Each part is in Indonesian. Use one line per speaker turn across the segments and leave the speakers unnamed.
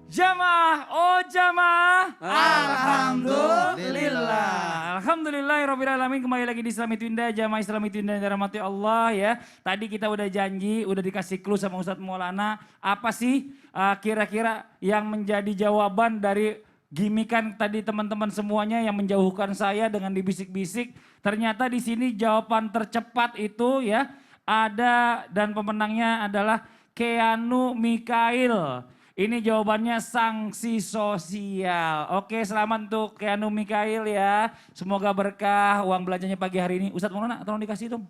Jamaah, oh jamaah.
Alhamdulillah.
Alhamdulillahirrahmanirrahim. Kembali lagi di Islami Twinda, jamaah Islami Twinda yang dirahmati Allah ya. Tadi kita udah janji, udah dikasih clue sama Ustadz Maulana. Apa sih kira-kira yang menjadi jawaban dari gimikan tadi teman-teman semuanya yang menjauhkan saya dengan dibisik-bisik. Ternyata di sini jawaban tercepat itu ya ada dan pemenangnya adalah Keanu Mikail. Ini jawabannya sanksi sosial. Oke, selamat untuk Keanu Mikail ya. Semoga berkah uang belanjanya pagi hari ini. Ustadz Maulana tolong dikasih dong.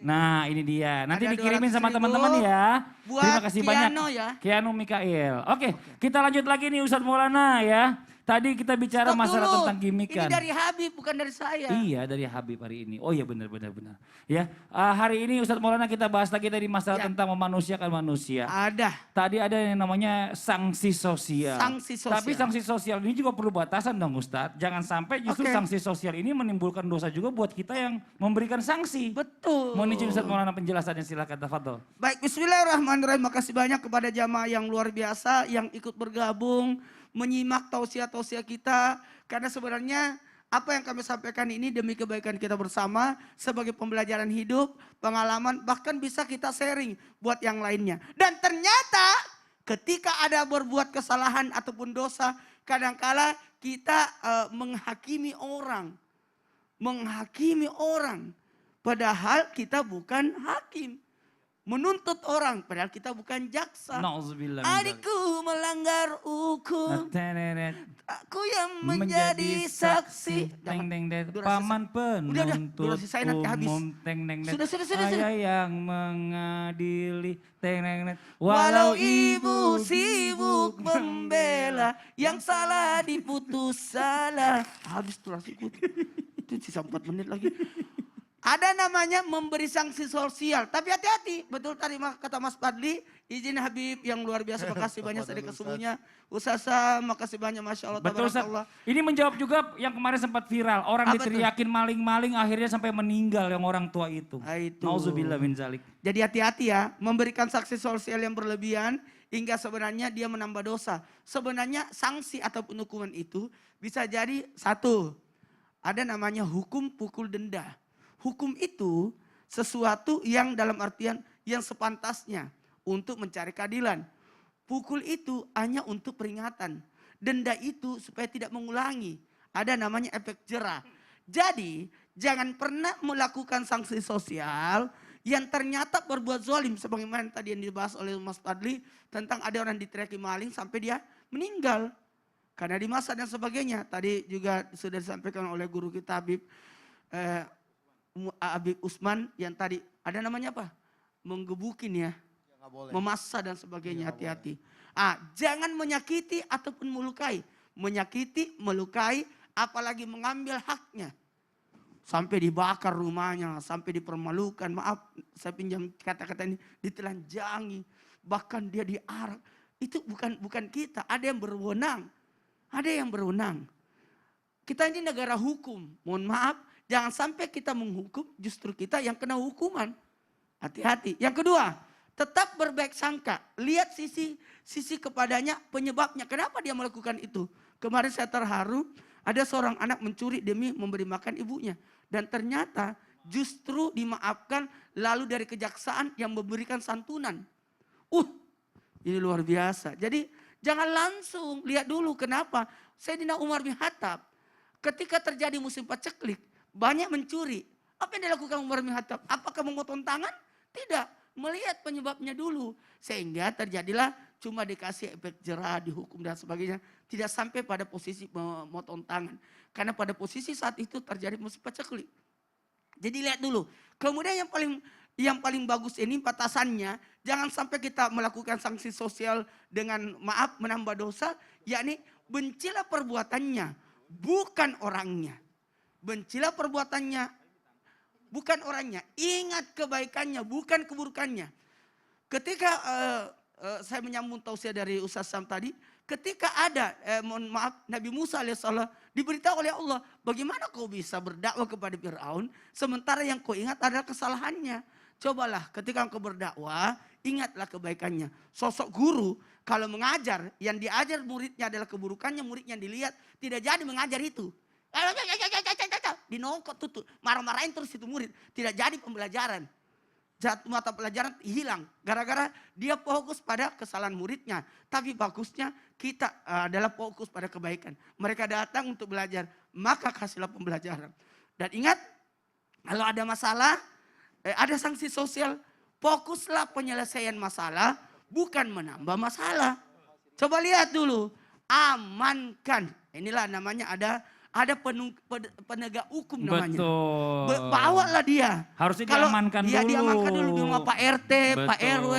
Nah ini dia. Nanti
Ada
dikirimin sama
200.000
teman-teman ya.
buat
Terima kasih banyak.
Keanu ya.
Keanu Mikail. Oke, kita lanjut lagi nih Ustadz Maulana ya. Tadi kita bicara
Stop
masalah
dulu.
tentang gimikan.
Ini dari Habib bukan dari saya.
Iya dari Habib hari ini. Oh iya benar. Ya hari ini Ustadz Maulana kita bahas lagi tadi masalah
Ya.
tentang memanusiakan manusia.
Ada.
Tadi ada yang namanya sanksi sosial.
Sanksi sosial.
Tapi sanksi sosial ini juga perlu batasan dong Ustadz. Jangan sampai justru
Oke.
sanksi sosial ini menimbulkan dosa juga buat kita yang memberikan sanksi.
Betul.
Mohon izin Ustadz Maulana penjelasannya, silakan tafadhol.
Baik, bismillahirrahmanirrahim. Makasih banyak kepada jamaah yang luar biasa yang ikut bergabung, menyimak tausiah-tausiah kita. Karena sebenarnya apa yang kami sampaikan ini demi kebaikan kita bersama sebagai pembelajaran hidup, pengalaman, bahkan bisa kita sharing buat yang lainnya. Dan ternyata ketika ada berbuat kesalahan ataupun dosa, kadangkala kita menghakimi orang. Padahal kita bukan hakim. Menuntut orang, padahal kita bukan jaksa.
Nauzubillah min dzalik.
Adikku melanggar hukum,
Tenet.
aku yang menjadi saksi.
Teng teng teng.
Durasi-
Paman
Udah,
penuntut
durasi saya nanti habis.
umum. Teng teng teng.
Sudah.
Ayah yang mengadili. Teng teng teng.
Walau ibu sibuk membela, yang salah diputus salah. Habis durasiku. Itu sisa 4 menit lagi. Ada namanya memberi sanksi sosial. Tapi hati-hati. Betul tadi kata Mas Fadli. Izin Habib yang luar biasa. Makasih banyak sedekah subuhnya. Ustazah makasih banyak. Masya Allah.
Betul Ustaz.
Tabarakallah.
Ini menjawab juga yang kemarin sempat viral. Orang
Apa tuh?
diteriakin maling-maling akhirnya sampai meninggal yang orang tua itu.
Ah, itu.
Nauzubillah min dzalik.
Jadi hati-hati ya. Memberikan sanksi sosial yang berlebihan. Hingga sebenarnya dia menambah dosa. Sebenarnya sanksi ataupun hukuman itu bisa jadi satu. Ada namanya hukum pukul denda. Hukum itu sesuatu yang dalam artian yang sepantasnya untuk mencari keadilan. Pukul itu hanya untuk peringatan. Denda itu supaya tidak mengulangi. Ada namanya efek jerah. Jadi jangan pernah melakukan sanksi sosial yang ternyata berbuat zalim. Sebagaimana tadi yang dibahas oleh Mas Fadli tentang ada orang diteriaki maling sampai dia meninggal. Karena di masa dan sebagainya. Tadi juga sudah disampaikan oleh guru kita Habib Habib Usman yang tadi ada namanya apa? Menggebukin ya. Memaksa dan sebagainya, hati-hati. Jangan menyakiti ataupun melukai. Menyakiti, melukai, apalagi mengambil haknya. Sampai dibakar rumahnya, sampai dipermalukan. Maaf, saya pinjam kata-kata ini, ditelanjangi. Bahkan dia diarak. Itu bukan kita, ada yang berwenang. Ada yang berwenang. Kita ini negara hukum, mohon maaf. Jangan sampai kita menghukum, justru kita yang kena hukuman. Hati-hati. Yang kedua, tetap berbaik sangka. Lihat sisi kepadanya, penyebabnya. Kenapa dia melakukan itu? Kemarin saya terharu, ada seorang anak mencuri demi memberi makan ibunya. Dan ternyata justru dimaafkan lalu dari kejaksaan yang memberikan santunan. Ini luar biasa. Jadi jangan langsung, lihat dulu kenapa. Sayyidina Umar bin Khattab, ketika terjadi musim paceklik, banyak mencuri. Apa yang dilakukan Umar bin Khattab? Apakah memotong tangan? Tidak. Melihat penyebabnya dulu. Sehingga terjadilah cuma dikasih efek jerah, dihukum dan sebagainya. Tidak sampai pada posisi memotong tangan. Karena pada posisi saat itu terjadi musim paceklik. Jadi lihat dulu. Kemudian yang paling bagus ini batasannya. Jangan sampai kita melakukan sanksi sosial dengan maaf menambah dosa. Yakni bencilah perbuatannya. Bukan orangnya. Bencilah perbuatannya, bukan orangnya. Ingat kebaikannya, bukan keburukannya. Ketika saya menyambung tausiah dari Ustaz Sam tadi. Ketika ada, mohon maaf, Nabi Musa alaihissalam diberitahu oleh Allah. Bagaimana kau bisa berdakwah kepada Fir'aun, sementara yang kau ingat adalah kesalahannya. Cobalah ketika engkau berdakwah, ingatlah kebaikannya. Sosok guru Kalau mengajar, yang diajar muridnya adalah keburukannya, muridnya yang dilihat, tidak jadi mengajar itu. Dinongkot tutup, marah-marahin terus itu murid. Tidak jadi pembelajaran. Jatuh mata pelajaran hilang. Gara-gara dia fokus pada kesalahan muridnya. Tapi bagusnya kita adalah fokus pada kebaikan. Mereka datang untuk belajar, maka kasihlah pembelajaran. Dan ingat, kalau ada masalah, ada sanksi sosial, fokuslah penyelesaian masalah, bukan menambah masalah. Coba lihat dulu, amankan. Inilah namanya ada penegak hukum namanya.
Betul.
Bawalah dia.
Harusnya
Kalau
diamankan
dia
dulu.
diamankan dulu dengan Pak RT, Pak
Betul.
RW.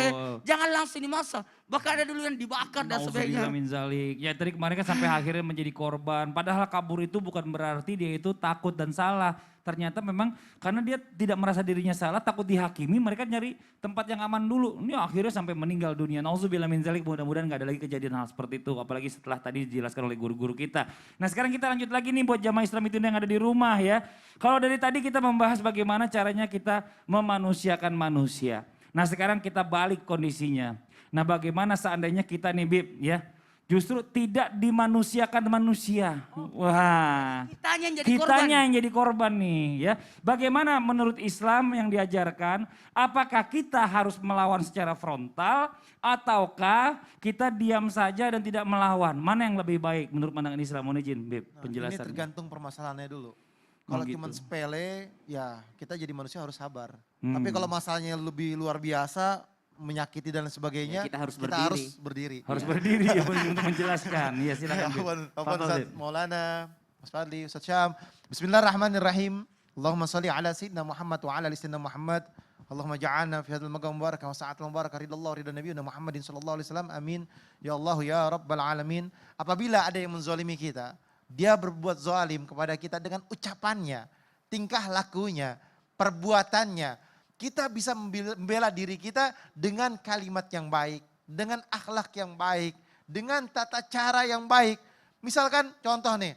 Jangan langsung dimasa. Bahkan ada dulu yang dibakar dan sebagainya.
Nauzubillah min zalik. Ya tadi kemarin kan sampai akhirnya menjadi korban. Padahal kabur itu bukan berarti dia itu takut dan salah. Ternyata memang karena dia tidak merasa dirinya salah, takut dihakimi, mereka nyari tempat yang aman dulu. Ini akhirnya sampai meninggal dunia. Nauzubillah min zalik. Mudah-mudahan gak ada lagi kejadian hal seperti itu. Apalagi setelah tadi dijelaskan oleh guru-guru kita. Nah sekarang kita lanjut lagi nih buat jamaah Islam itu yang ada di rumah ya. Kalau dari tadi kita membahas bagaimana caranya kita memanusiakan manusia. Nah sekarang kita balik kondisinya. Nah bagaimana seandainya kita nih Bib ya. Justru tidak dimanusiakan manusia. Wah. Kitanya yang jadi korban nih ya. Bagaimana menurut Islam yang diajarkan, apakah kita harus melawan secara frontal ataukah kita diam saja dan tidak melawan? Mana yang lebih baik menurut pandangan Islam? Mohon izin, Beb, penjelasan.
Ini tergantung permasalahannya dulu. Kalau
gitu.
cuma sepele, ya kita jadi manusia harus sabar. Tapi kalau masalahnya lebih luar biasa, menyakiti dan sebagainya,
kita harus
berdiri.
Harus berdiri ya untuk menjelaskan. Ya silakan.
Afwan Ustaz Maulana, Mas Fadli, Ustaz Syam. Bismillahirrahmanirrahim. Allahumma salli ala sayyidina Muhammad wa ala ali sayyidina Muhammad. Allahumma ja'alna fi hadzal maqam mubarak wa sa'atil mubarak ridallahu ridha nabiyina Muhammadin sallallahu alaihi wasallam. Amin. Ya Allah ya rabbal alamin. Apabila ada yang menzalimi kita, dia berbuat zalim kepada kita dengan ucapannya, tingkah lakunya, perbuatannya, kita bisa membela diri kita dengan kalimat yang baik, dengan akhlak yang baik, dengan tata cara yang baik. Misalkan contoh nih,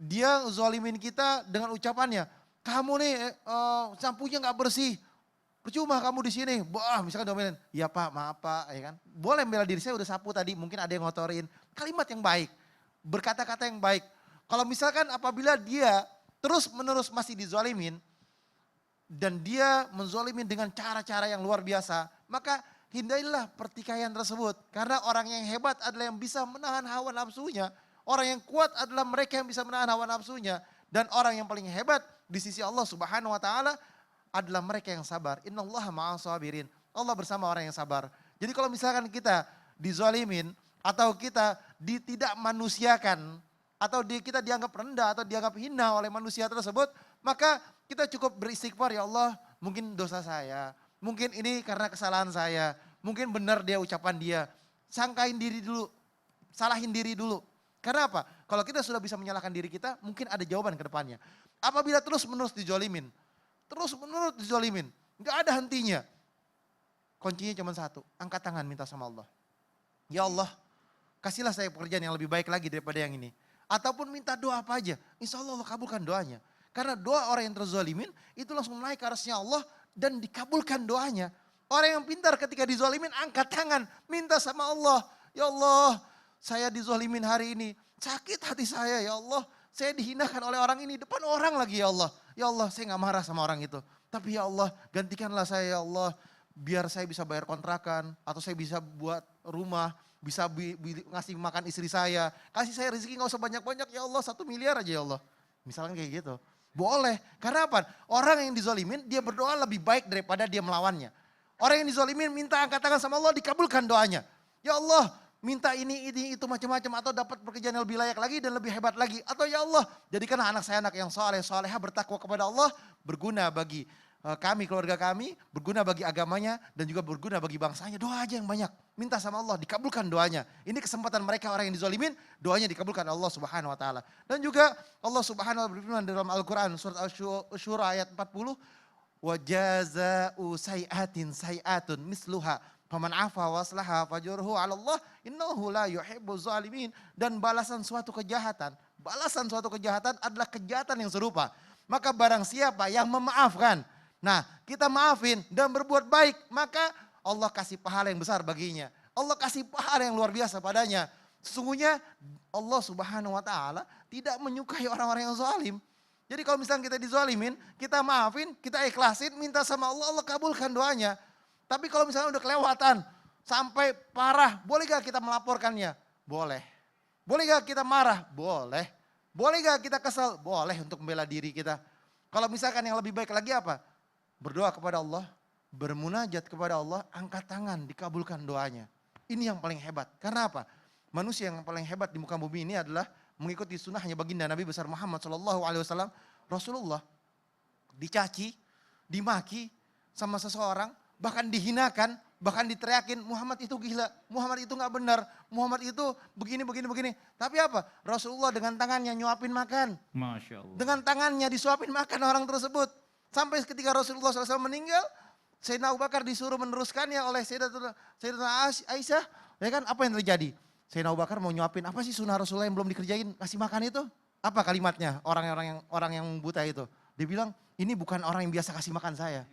dia zalimin kita dengan ucapannya, kamu nih sampunya nggak bersih, percuma kamu di sini. Wah, misalkan domelin, ya Pak, maaf Pak, ya kan. Boleh membela diri, saya udah sapu tadi, mungkin ada yang ngotorin. Kalimat yang baik, berkata-kata yang baik. Kalau misalkan apabila dia terus-menerus masih dizalimin, dan dia menzalimin dengan cara-cara yang luar biasa, maka hindarilah pertikaian tersebut. Karena orang yang hebat adalah yang bisa menahan hawa nafsunya. Orang yang kuat adalah mereka yang bisa menahan hawa nafsunya. Dan orang yang paling hebat di sisi Allah Subhanahu wa taala adalah mereka yang sabar. Innallaha ma'as sabirin. Allah bersama orang yang sabar. Jadi kalau misalkan kita dizalimin atau kita tidak manusiakan atau kita dianggap rendah atau dianggap hina oleh manusia tersebut, maka kita cukup beristighfar, ya Allah, mungkin dosa saya, mungkin ini karena kesalahan saya, mungkin benar dia ucapan dia. Sangkain diri dulu, salahin diri dulu. Karena apa? Kalau kita sudah bisa menyalahkan diri kita, mungkin ada jawaban ke depannya. Apabila terus-menerus dijolimin, nggak ada hentinya. Kuncinya cuma satu, angkat tangan minta sama Allah. Ya Allah, kasihlah saya pekerjaan yang lebih baik lagi daripada yang ini. Ataupun minta doa apa aja, insya Allah kabulkan doanya. Karena doa orang yang terzalimin itu langsung naik ke arasnya Allah dan dikabulkan doanya. Orang yang pintar ketika dizalimin angkat tangan, minta sama Allah. Ya Allah, saya dizalimin hari ini, sakit hati saya ya Allah. Saya dihinakan oleh orang ini, depan orang lagi ya Allah. Ya Allah, saya gak marah sama orang itu. Tapi ya Allah, gantikanlah saya ya Allah. Biar saya bisa bayar kontrakan, atau saya bisa buat rumah, bisa ngasih makan istri saya. Kasih saya rezeki gak usah banyak-banyak ya Allah, 1 miliar aja ya Allah. Misalkan kayak gitu. Boleh, karena apa? Orang yang dizalimin dia berdoa lebih baik daripada dia melawannya. Orang yang dizalimin minta angkat tangan sama Allah, dikabulkan doanya. Ya Allah, minta ini itu macam-macam, atau dapat pekerjaan yang lebih layak lagi dan lebih hebat lagi. Atau ya Allah, jadikanlah anak saya anak yang soleh, soleha, bertakwa kepada Allah, berguna bagi kami, keluarga kami, berguna bagi agamanya, dan juga berguna bagi bangsanya. Doa aja yang banyak, minta sama Allah, dikabulkan doanya. Ini kesempatan mereka orang yang dizalimin, doanya dikabulkan Allah Subhanahu wa taala. Dan juga Allah Subhanahu wa taala berfirman dalam Al-Qur'an surat Asy-Syura ayat 40, wa jazaa'u sayi'atin sayi'atun misluha faman 'afa wa aslaha fajruhu 'ala Allah innahu la yuhibbuz zalimin. Dan balasan suatu kejahatan adalah kejahatan yang serupa. Maka barang siapa yang memaafkan, nah kita maafin dan berbuat baik, maka Allah kasih pahala yang besar baginya. Allah kasih pahala yang luar biasa padanya. Sesungguhnya Allah Subhanahu wa taala tidak menyukai orang-orang yang zalim. Jadi kalau misalnya kita dizalimin, kita maafin, kita ikhlasin, minta sama Allah, Allah kabulkan doanya. Tapi kalau misalnya udah kelewatan, sampai parah, boleh gak kita melaporkannya? Boleh. Boleh gak kita marah? Boleh. Boleh gak kita kesal? Boleh untuk membela diri kita. Kalau misalkan yang lebih baik lagi apa? Berdoa kepada Allah, bermunajat kepada Allah, angkat tangan, dikabulkan doanya. Ini yang paling hebat. Karena apa? Manusia yang paling hebat di muka bumi ini adalah mengikuti sunnahnya baginda Nabi besar Muhammad SAW. Rasulullah dicaci, dimaki sama seseorang, bahkan dihinakan, bahkan diteriakin, Muhammad itu gila, Muhammad itu gak benar, Muhammad itu begini. Tapi apa? Rasulullah dengan tangannya nyuapin makan.
Masya Allah.
Dengan tangannya disuapin makan orang tersebut. Sampai ketika Rasulullah SAW meninggal, Sayyidina Abu Bakar disuruh meneruskannya oleh Sayyidatuna Aisyah. Ya kan, apa yang terjadi? Sayyidina Abu Bakar mau nyuapin, apa sih sunnah Rasulullah yang belum dikerjain, kasih makan itu? Apa kalimatnya orang yang buta itu? Dia bilang, ini bukan orang yang biasa kasih makan saya.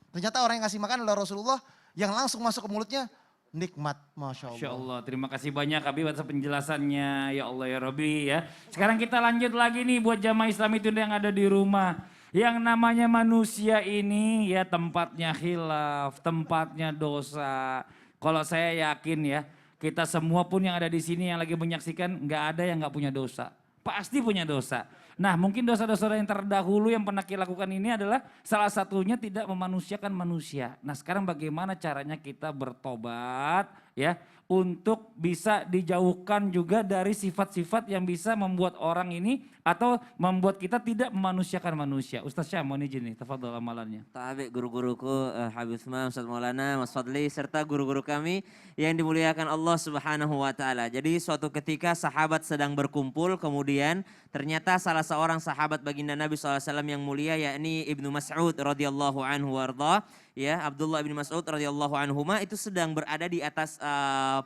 Ternyata orang yang kasih makan adalah Rasulullah yang langsung masuk ke mulutnya, nikmat, Masya Allah.
Masya Allah, terima kasih banyak Habib atas penjelasannya, ya Allah ya Rabbi ya. Sekarang kita lanjut lagi nih buat jamaah Islam itu yang ada di rumah. Yang namanya manusia ini ya tempatnya khilaf, tempatnya dosa. Kalau saya yakin ya, kita semua pun yang ada di sini yang lagi menyaksikan nggak ada yang nggak punya dosa. Pasti punya dosa. Nah mungkin dosa-dosa yang terdahulu yang pernah kita lakukan ini adalah salah satunya tidak memanusiakan manusia. Nah sekarang bagaimana caranya kita bertobat ya untuk bisa dijauhkan juga dari sifat-sifat yang bisa membuat orang ini atau membuat kita tidak memanusiakan manusia. Ustaz Syam mohon izin nih, tafadhol amalannya.
Tabe guru-guruku Habib Usman, Ustaz Maulana, Mas Fadli serta guru-guru kami yang dimuliakan Allah Subhanahu wa taala. Jadi suatu ketika sahabat sedang berkumpul kemudian ternyata salah seorang sahabat baginda Nabi SAW yang mulia yakni Ibnu Mas'ud radhiyallahu anhu warda, ya Abdullah bin Mas'ud radhiyallahu anhuma itu sedang berada di atas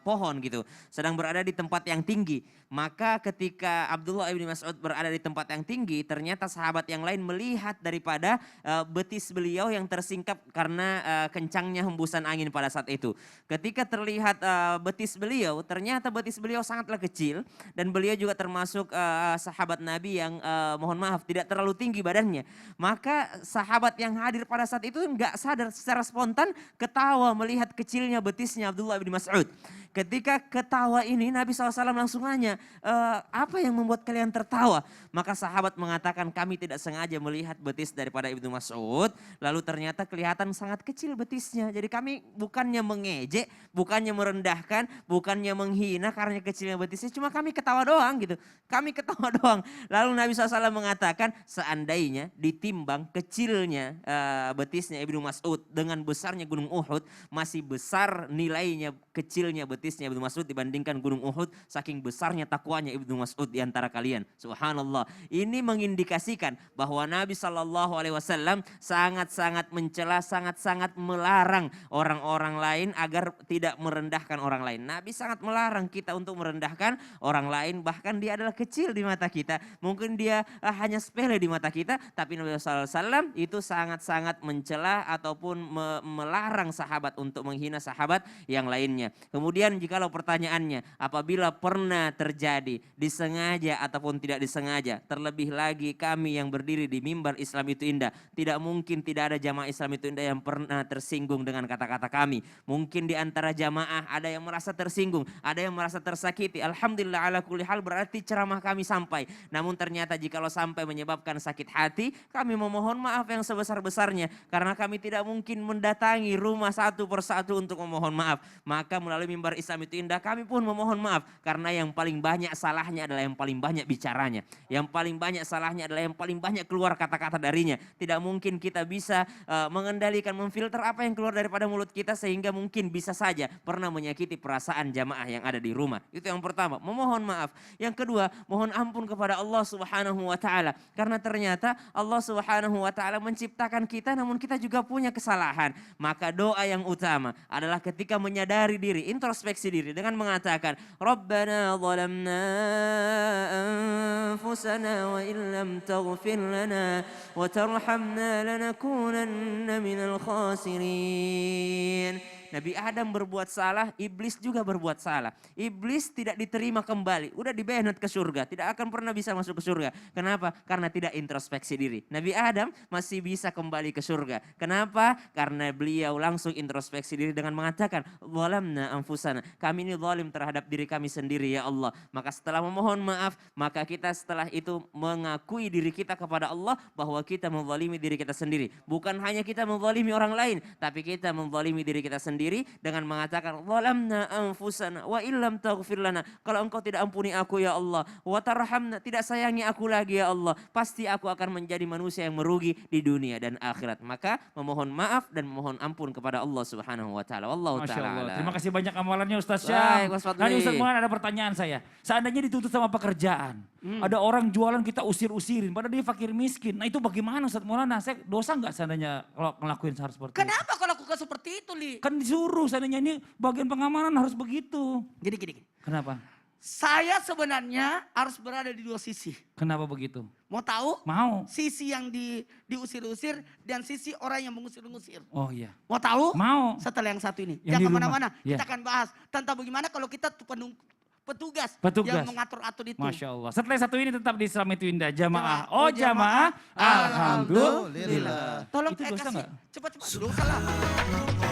pohon gitu, sedang berada di tempat yang tinggi. Maka ketika Abdullah bin Mas'ud berada di tempat yang tinggi, ternyata sahabat yang lain melihat daripada betis beliau yang tersingkap karena kencangnya hembusan angin pada saat itu. Ketika terlihat betis beliau, ternyata betis beliau sangatlah kecil dan beliau juga termasuk sahabat Nabi yang mohon maaf tidak terlalu tinggi badannya. Maka sahabat yang hadir pada saat itu nggak sadar secara spontan ketawa melihat kecilnya betisnya Abdullah bin Mas'ud. Ketika ketawa ini Nabi SAW langsung nanya, apa yang membuat kalian tertawa? Maka sahabat mengatakan kami tidak sengaja melihat betis daripada Ibnu Mas'ud. Lalu ternyata kelihatan sangat kecil betisnya. Jadi kami bukannya mengejek, bukannya merendahkan, bukannya menghina karena kecilnya betisnya. Cuma kami ketawa doang gitu. Kami ketawa doang. Lalu Nabi SAW mengatakan seandainya ditimbang kecilnya betisnya Ibnu Mas'ud dengan besarnya gunung Uhud. Masih besar nilainya kecilnya betisnya Ibnu Mas'ud dibandingkan gunung Uhud, saking besarnya takwanya Ibnu Mas'ud di antara kalian. Subhanallah. Ini mengindikasikan bahwa Nabi SAW sangat-sangat mencela, sangat-sangat melarang orang-orang lain agar tidak merendahkan orang lain. Nabi sangat melarang kita untuk merendahkan orang lain, bahkan dia adalah kecil di mata kita. Mungkin dia hanya sepele di mata kita, tapi Nabi SAW itu sangat-sangat mencela ataupun melarang sahabat untuk menghina sahabat yang lainnya. Kemudian jikalau pertanyaannya, apabila pernah terjadi disengaja ataupun tidak disengaja, terlebih lagi kami yang berdiri di mimbar Islam itu indah, tidak mungkin tidak ada jamaah Islam itu indah yang pernah tersinggung dengan kata-kata kami. Mungkin di antara jamaah ada yang merasa tersinggung, ada yang merasa tersakiti. Alhamdulillah ala kulli hal berarti ceramah kami sampai. Namun ternyata jikalau sampai menyebabkan sakit hati, kami memohon maaf yang sebesar-besarnya karena kami tidak mungkin mendatangi rumah satu persatu untuk memohon maaf. Maka melalui mimbar Islam itu indah kami pun memohon maaf karena yang paling banyak salahnya adalah yang paling banyak bicaranya. Yang paling banyak salahnya adalah yang paling banyak keluar kata-kata darinya. Tidak mungkin kita bisa mengendalikan, memfilter apa yang keluar daripada mulut kita sehingga mungkin bisa saja pernah menyakiti perasaan jamaah yang ada di rumah. Itu yang pertama, memohon maaf. Yang kedua, mohon ampun kepada Allah Subhanahu wa taala karena ternyata Allah Subhanahu wa taala menciptakan kita namun kita juga punya kesalahan. Maka doa yang utama adalah ketika menyadari diri, introspeksi diri dengan mengatakan Rabbana zalamna anfusana wa illam taghfir lana wa tarhamna lanakunanna minal khasirin. Nabi Adam berbuat salah, iblis juga berbuat salah. Iblis tidak diterima kembali, udah dibanet ke surga, tidak akan pernah bisa masuk ke surga. Kenapa? Karena tidak introspeksi diri. Nabi Adam masih bisa kembali ke surga. Kenapa? Karena beliau langsung introspeksi diri dengan mengatakan, "Zalamna anfusana." Kami ini zalim terhadap diri kami sendiri ya Allah. Maka setelah memohon maaf, maka kita setelah itu mengakui diri kita kepada Allah bahwa kita menzalimi diri kita sendiri. Bukan hanya kita menzalimi orang lain, tapi kita menzalimi diri kita sendiri dengan mengatakan, "Zalamna anfusana wa illam taghfir lana." Kalau engkau tidak ampuni aku ya Allah, wa tarhamna, tidak sayangi aku lagi ya Allah, pasti aku akan menjadi manusia yang merugi di dunia dan akhirat. Maka memohon maaf dan memohon ampun kepada Allah Subhanahu wa taala. Wallahu
Masya
taala.
Allah.
a'lam.
Terima kasih banyak amalannya Ustaz Syam.
Baik, Mas Fadli.
Nah, Ustaz Maulana ada pertanyaan saya. Seandainya dituntut sama pekerjaan, ada orang jualan kita usir-usirin, padahal dia fakir miskin. Nah itu bagaimana Ustaz Maulana? Saya dosa nggak seandainya kalau ngelakuin hal seperti itu?
Kenapa kau lakukan seperti itu, Li?
Kan disuruh seandainya ini bagian pengamanan harus begitu.
Gini.
Kenapa?
Saya sebenarnya harus berada di dua sisi.
Kenapa begitu?
Mau tahu?
Mau.
Sisi yang diusir-usir dan sisi orang yang mengusir-ngusir.
Oh iya.
Mau tahu?
Mau.
Setelah yang satu ini.
Yang di
Jangan
rumah.
kemana-mana.
Iya.
Kita akan bahas tentang bagaimana kalau kita petugas
Petugas.
yang mengatur-atur itu.
Masya Allah. Setelah satu ini tetap di Islam itu indah. Jamaah.
Jamaah.
Oh jamaah.
Alhamdulillah.
Alhamdulillah.
Tolong
Itu dosa
kasih
nggak?
cepat-cepat. Dosa lah.